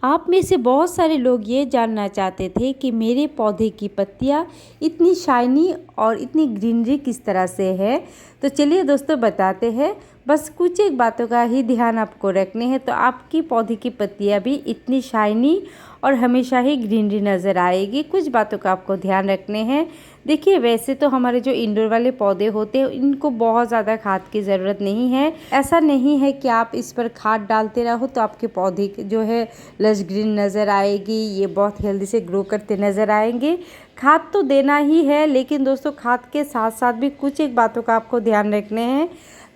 आप में से बहुत सारे लोग ये जानना चाहते थे कि मेरे पौधे की पत्तियाँ इतनी शाइनी और इतनी ग्रीनरी किस तरह से है। तो चलिए दोस्तों बताते हैं। बस कुछ एक बातों का ही ध्यान आपको रखने हैं तो आपकी पौधे की पत्तियाँ भी इतनी शाइनी और हमेशा ही ग्रीनरी नज़र आएगी। कुछ बातों का आपको ध्यान रखने हैं। देखिए, वैसे तो हमारे जो इंडोर वाले पौधे होते हैं इनको बहुत ज़्यादा खाद की ज़रूरत नहीं है। ऐसा नहीं है कि आप इस पर खाद डालते रहो तो आपके पौधे जो है लश ग्रीन नज़र आएगी, ये बहुत हेल्दी से ग्रो करते नज़र आएंगे। खाद तो देना ही है, लेकिन दोस्तों खाद के साथ साथ भी कुछ एक बातों का आपको ध्यान रखने हैं।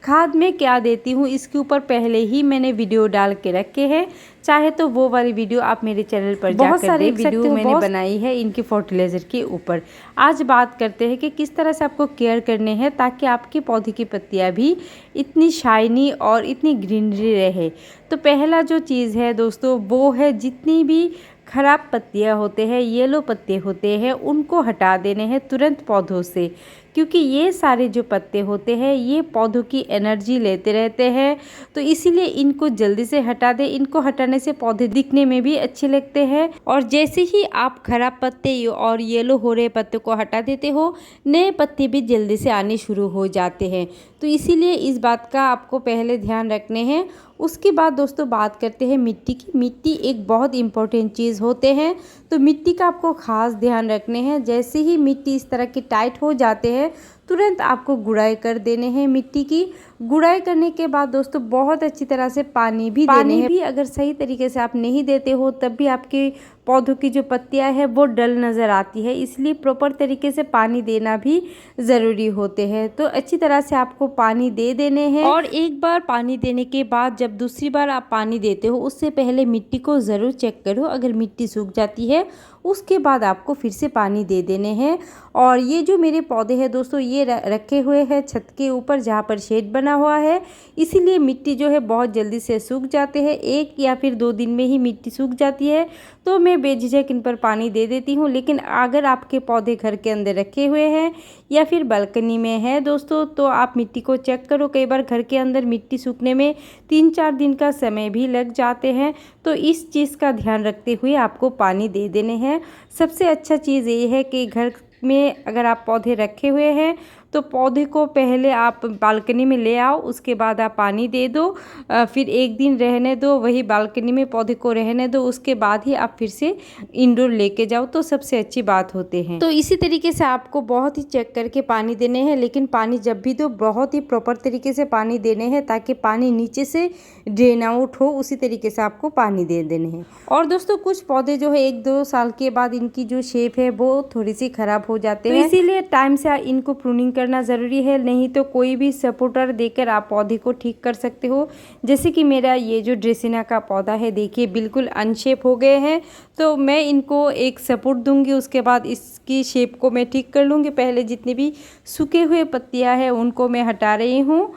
खाद में क्या देती हूँ इसके ऊपर पहले ही मैंने वीडियो डाल के रखे हैं, चाहे तो वो वाली वीडियो आप मेरे चैनल पर जाकर देख सकते हो। वीडियो मैंने बनाई है इनके फर्टिलाइज़र के ऊपर। आज बात करते हैं कि किस तरह से आपको केयर करने हैं ताकि आपके पौधे की पत्तियाँ भी इतनी शाइनी और इतनी ग्रीनरी रहे। तो पहला जो चीज़ है दोस्तों वो है, जितनी भी खराब पत्तियाँ होते हैं, येलो पत्ते होते हैं, उनको हटा देने हैं तुरंत पौधों से, क्योंकि ये सारे जो पत्ते होते हैं ये पौधों की एनर्जी लेते रहते हैं। तो इसीलिए इनको जल्दी से हटा दें। इनको हटाने से पौधे दिखने में भी अच्छे लगते हैं, और जैसे ही आप खराब पत्ते और येलो हो रहे पत्ते को हटा देते हो, नए पत्ते भी जल्दी से आने शुरू हो जाते हैं। तो इसीलिए इस बात का आपको पहले ध्यान रखने हैं। उसके बाद दोस्तों बात करते हैं मिट्टी की। मिट्टी एक बहुत इम्पोर्टेंट चीज़ होते हैं, तो मिट्टी का आपको ख़ास ध्यान रखने हैं। जैसे ही मिट्टी इस तरह की टाइट हो जाते हैं तुरंत आपको गुड़ाई कर देने हैं मिट्टी की। गुड़ाई करने के बाद दोस्तों बहुत अच्छी तरह से पानी भी देने हैं। अगर सही तरीके से आप नहीं देते हो तब भी आपके पौधों की जो पत्तियां है वो डल नज़र आती है, इसलिए प्रॉपर तरीके से पानी देना भी ज़रूरी होते हैं। तो अच्छी तरह से आपको पानी दे देने हैं, और एक बार पानी देने के बाद जब दूसरी बार आप पानी देते हो उससे पहले मिट्टी को ज़रूर चेक करो। अगर मिट्टी सूख जाती है उसके बाद आपको फिर से पानी दे देने हैं। और ये जो मेरे पौधे हैं दोस्तों ये रखे हुए हैं छत के ऊपर जहाँ पर शेड बना हुआ है, इसीलिए मिट्टी जो है बहुत जल्दी से सूख जाते हैं। 1 या फिर 2 दिन में ही मिट्टी सूख जाती है, तो मैं बेझिझक इन पर पानी दे देती हूँ। लेकिन अगर आपके पौधे घर के अंदर रखे हुए हैं या फिर बालकनी में है दोस्तों, तो आप मिट्टी को चेक करो। कई बार घर के अंदर मिट्टी सूखने में 3-4 दिन का समय भी लग जाते हैं, तो इस चीज़ का ध्यान रखते हुए आपको पानी दे देने हैं। सबसे अच्छा चीज़ ये है कि घर में अगर आप पौधे रखे हुए हैं तो पौधे को पहले आप बालकनी में ले आओ, उसके बाद आप पानी दे दो, फिर 1 दिन रहने दो, वही बालकनी में पौधे को रहने दो, उसके बाद ही आप फिर से इंडोर लेके जाओ, तो सबसे अच्छी बात होते हैं। तो इसी तरीके से आपको बहुत ही चेक करके पानी देने हैं, लेकिन पानी जब भी दो बहुत ही प्रॉपर तरीके से पानी देने हैं ताकि पानी नीचे से ड्रेन आउट हो, उसी तरीके से आपको पानी दे देने हैं। और दोस्तों कुछ पौधे जो है 1-2 साल के बाद इनकी जो शेप है वो थोड़ी सी खराब हो जाते हैं, तो इसीलिए टाइम से इनको प्रूनिंग करना ज़रूरी है। नहीं तो कोई भी सपोर्टर देकर आप पौधे को ठीक कर सकते हो। जैसे कि मेरा ये जो ड्रेसिना का पौधा है, देखिए बिल्कुल अनशेप हो गए हैं, तो मैं इनको एक सपोर्ट दूंगी, उसके बाद इसकी शेप को मैं ठीक कर लूँगी। पहले जितने भी सूखे हुए पत्तियाँ हैं उनको मैं हटा रही हूँ,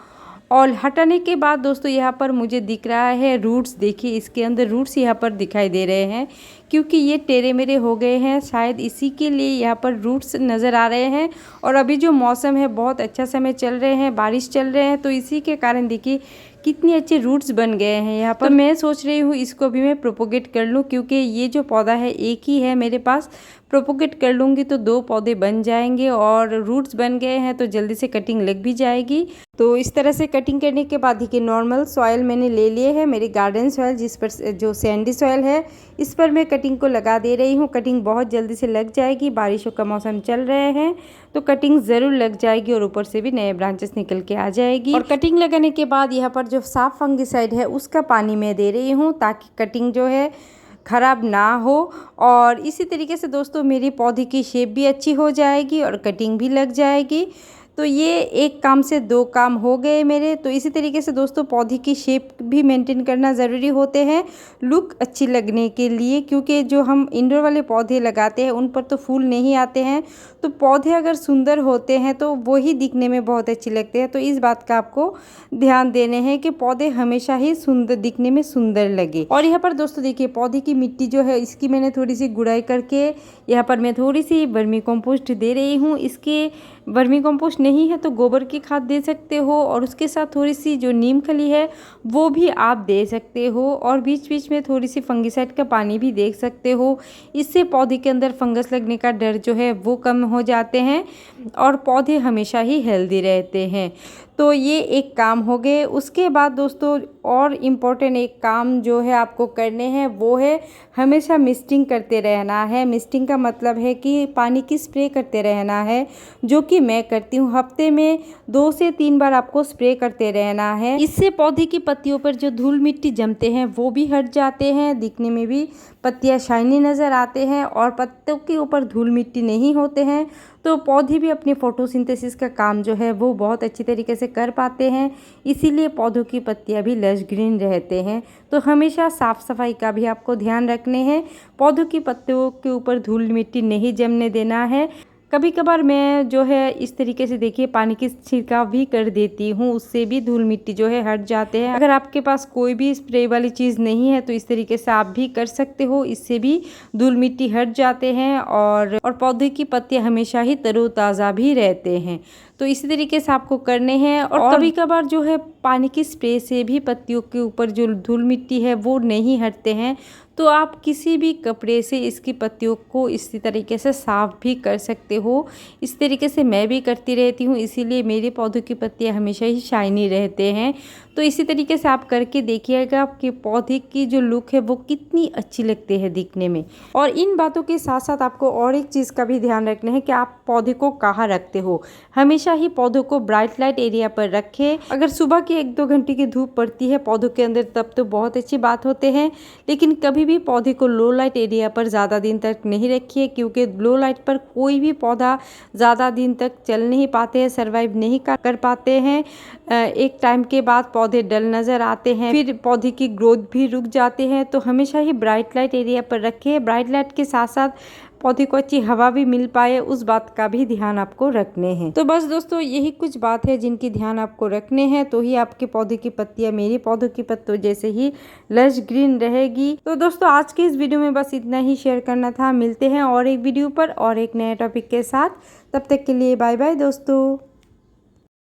और हटाने के बाद दोस्तों यहाँ पर मुझे दिख रहा है रूट्स। देखिए इसके अंदर रूट्स यहाँ पर दिखाई दे रहे हैं, क्योंकि ये टेढ़े मेढ़े हो गए हैं, शायद इसी के लिए यहाँ पर रूट्स नज़र आ रहे हैं। और अभी जो मौसम है बहुत अच्छा समय चल रहे हैं, बारिश चल रहे हैं, तो इसी के कारण देखिए कितने अच्छे रूट्स बन गए हैं यहाँ पर। तो मैं सोच रही हूँ इसको भी मैं प्रोपोगेट कर लूँ, क्योंकि ये जो पौधा है एक ही है मेरे पास। प्रोपोगेट कर लूँगी तो 2 पौधे बन जाएंगे, और रूट्स बन गए हैं तो जल्दी से कटिंग लग भी जाएगी। तो इस तरह से कटिंग करने के बाद देखिए नॉर्मल सॉयल मैंने ले लिए है, मेरी गार्डन सॉयल, जिस पर जो सैंडी सॉयल है इस पर मैं कटिंग को लगा दे रही हूँ। कटिंग बहुत जल्दी से लग जाएगी, बारिशों का मौसम चल रहे हैं तो कटिंग ज़रूर लग जाएगी, और ऊपर से भी नए ब्रांचेस निकल के आ जाएगी। और कटिंग लगाने के बाद यहाँ पर जो साफ फंगिसाइड है उसका पानी मैं दे रही हूँ ताकि कटिंग जो है ख़राब ना हो। और इसी तरीके से दोस्तों मेरी पौधे की शेप भी अच्छी हो जाएगी और कटिंग भी लग जाएगी। तो ये एक काम से 2 काम हो गए मेरे। तो इसी तरीके से दोस्तों पौधे की शेप भी मेंटेन करना ज़रूरी होते हैं लुक अच्छी लगने के लिए, क्योंकि जो हम इंडोर वाले पौधे लगाते हैं उन पर तो फूल नहीं आते हैं, तो पौधे अगर सुंदर होते हैं तो वही दिखने में बहुत अच्छे लगते हैं। तो इस बात का आपको ध्यान देने हैं कि पौधे हमेशा ही सुंदर दिखने में सुंदर लगे। और यहाँ पर दोस्तों देखिए पौधे की मिट्टी जो है इसकी मैंने थोड़ी सी गुड़ाई करके यहाँ पर मैं थोड़ी सी वर्मी कंपोस्ट दे रही हूँ। इसके वर्मी कंपोस्ट नहीं है तो गोबर की खाद दे सकते हो, और उसके साथ थोड़ी सी जो नीम खली है वो भी आप दे सकते हो, और बीच बीच में थोड़ी सी फंगिसाइड का पानी भी दे सकते हो। इससे पौधे के अंदर फंगस लगने का डर जो है वो कम हो जाते हैं और पौधे हमेशा ही हेल्दी रहते हैं। तो ये एक काम हो गए। उसके बाद दोस्तों और इम्पोर्टेंट एक काम जो है आपको करने हैं वो है हमेशा मिस्टिंग करते रहना है। मिस्टिंग का मतलब है कि पानी की स्प्रे करते रहना है, जो कि मैं करती हूँ। हफ्ते में 2 से 3 बार आपको स्प्रे करते रहना है। इससे पौधे की पत्तियों पर जो धूल मिट्टी जमते हैं वो भी हट जाते हैं, दिखने में भी पत्तियाँ शाइनी नज़र आते हैं, और पत्तों के ऊपर धूल मिट्टी नहीं होते हैं तो पौधे भी अपनी फोटोसिंथेसिस का काम जो है वो बहुत अच्छी तरीके से कर पाते हैं। इसीलिए पौधों की पत्तियां भी लश ग्रीन रहते हैं। तो हमेशा साफ़ सफाई का भी आपको ध्यान रखने हैं। पौधों की पत्तियों के ऊपर धूल मिट्टी नहीं जमने देना है। कभी कभार मैं जो है इस तरीके से देखिए पानी की छिड़काव भी कर देती हूँ, उससे भी धूल मिट्टी जो है हट जाते हैं। अगर आपके पास कोई भी स्प्रे वाली चीज़ नहीं है तो इस तरीके से आप भी कर सकते हो, इससे भी धूल मिट्टी हट जाते हैं और पौधे की पत्तियाँ हमेशा ही तरोताज़ा भी रहते हैं। तो इसी तरीके से आपको करने हैं। और कभी कभार जो है पानी की स्प्रे से भी पत्तियों के ऊपर जो धूल मिट्टी है वो नहीं हटते हैं, तो आप किसी भी कपड़े से इसकी पत्तियों को इसी तरीके से साफ़ भी कर सकते हो। इस तरीके से मैं भी करती रहती हूँ, इसीलिए मेरे पौधों की पत्तियाँ हमेशा ही शाइनी रहते हैं। तो इसी तरीके से आप करके देखिएगा आपके पौधे की जो लुक है वो कितनी अच्छी लगती है दिखने में। और इन बातों के साथ साथ आपको और एक चीज़ का भी ध्यान रखना है कि आप पौधे को कहाँ रखते हो। हमेशा ही पौधों को ब्राइट लाइट एरिया पर रखें। अगर सुबह की 1-2 घंटे की धूप पड़ती है पौधों के अंदर तब तो बहुत अच्छी बात होते हैं, लेकिन कभी भी पौधे को लो लाइट एरिया पर ज़्यादा दिन तक नहीं रखिए, क्योंकि लो लाइट पर कोई भी पौधा ज़्यादा दिन तक चल नहीं पाते हैं, सर्वाइव नहीं कर पाते हैं। एक टाइम के बाद पौधे डल नज़र आते हैं, फिर पौधे की ग्रोथ भी रुक जाते हैं। तो हमेशा ही ब्राइट लाइट एरिया पर रखें। ब्राइट लाइट के साथ साथ पौधे को अच्छी हवा भी मिल पाए, उस बात का भी ध्यान आपको रखने हैं। तो बस दोस्तों यही कुछ बात है जिनकी ध्यान आपको रखने हैं, तो ही आपके पौधे की पत्तियां मेरी पौधों की पत्तों जैसे ही लश ग्रीन रहेगी। तो दोस्तों आज के इस वीडियो में बस इतना ही शेयर करना था। मिलते हैं और एक वीडियो पर और एक नए टॉपिक के साथ। तब तक के लिए बाय बाय दोस्तों।